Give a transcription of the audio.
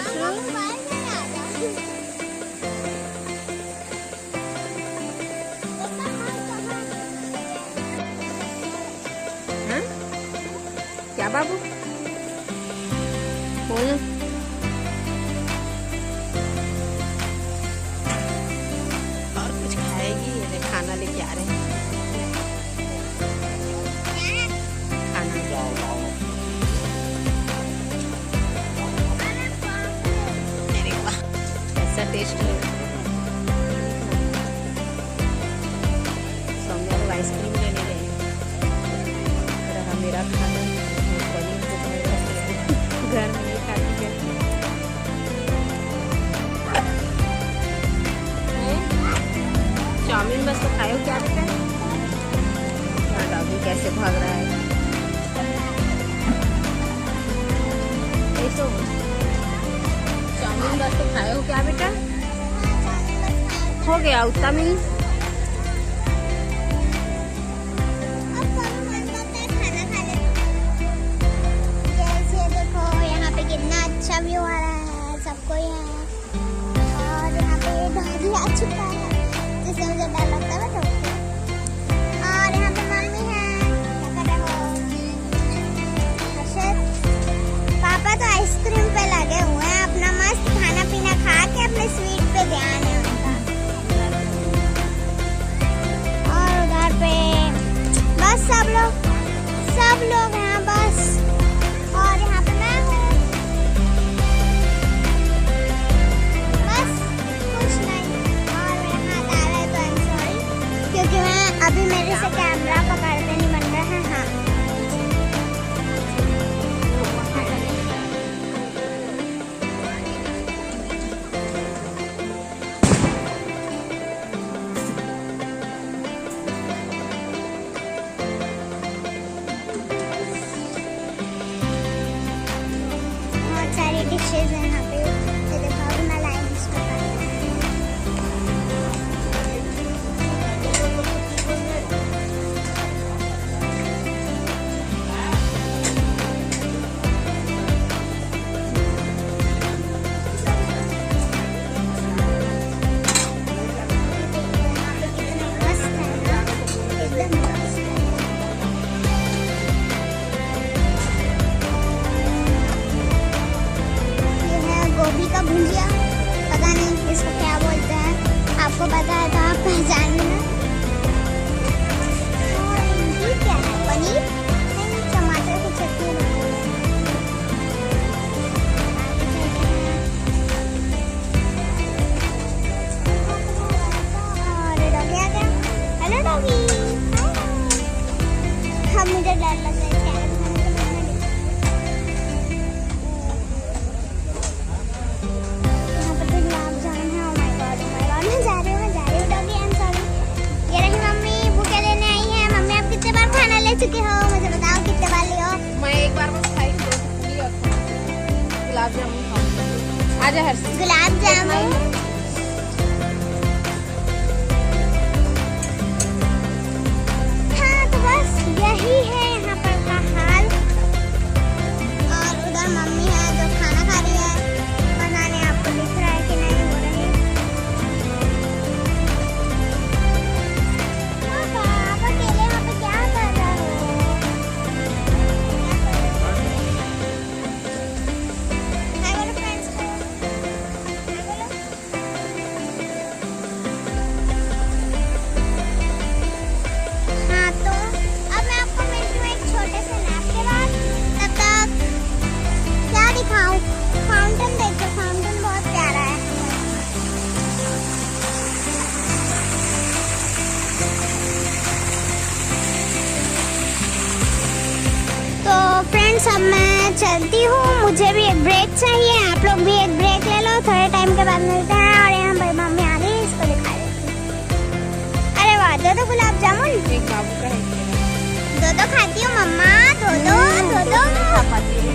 हर्षू हाँ? क्या बाबू बोल और कुछ खाएगी? ये खाना लेके आ रहे हैं। टेस्ट है सौम्या लोग आइसक्रीम लेने गए रहा मेरा खाना घर में नहीं खाती है। चाउमीन बस तो खाए हो क्या बेटा? यहाँ डॉगी कैसे भाग रहा है। तो चाउमीन बस तो खाए हो क्या बेटा? हो गया उतना में ही। जैसे देखो यहाँ पे कितना अच्छा व्यू आ रहा है, सबको यहाँ और यहाँ पे डॉगी आ चुका है जिससे मुझे डर लगता है तो। और यहाँ पे मम्मी है, क्या कर रहे हो? पापा तो आइसक्रीम पे लगे हुए हैं, अपना मस्त खाना पीना खा के अपने स्वीट पे ध्यान है उनका। और उधर पे बस सब लोग यहाँ बस। और यहाँ पे मैं हूँ, बस कुछ नहीं। और मेरे हाथ आ रहा है तो आई एम सॉरी, क्योंकि मैं अभी मेरे से कैमरा पकड़ते नहीं बन रहा है। हाँ डिशेज हैं यहाँ पे। ये देखो अभी मैं लाइन इसको भुजिया, पता नहीं इसको क्या बोलते हैं, आपको पता है तो आप पहचान लेना। ये क्या है? पनीर नहीं, टमाटर की चटनी। और डॉगी आ गया। Hello doggy. अब मुझे डर लग रहा है। चुके हो, मुझे बताओ कितने बार लियो? मैं एक बार बस खाई थी और गुलाब जामुन खाऊं। आजा हर्षी। गुलाब जामुन हाँ, तो बस यही है यहाँ पर का हाल। और उधर मम्मी है जो खाना खा रही है, पता नहीं आपको दिख रहा है कि नहीं हो रही। आप अकेले वहाँ पे क्या कर रहे हो? फाउंटेन देखो, फाउंटेन बहुत प्यारा है। तो फ्रेंड्स अब मैं चलती हूँ, मुझे भी एक ब्रेक चाहिए, आप लोग भी एक ब्रेक ले लो, थोड़े टाइम के बाद मिलते हैं। और यहाँ पर मम्मी आ गई, इसको दिखा देती हूँ। अरे वाह, दो गुलाब जामुन। एक बाबू का है। दो खाती हूँ मम्मा, दो। खा पाती है।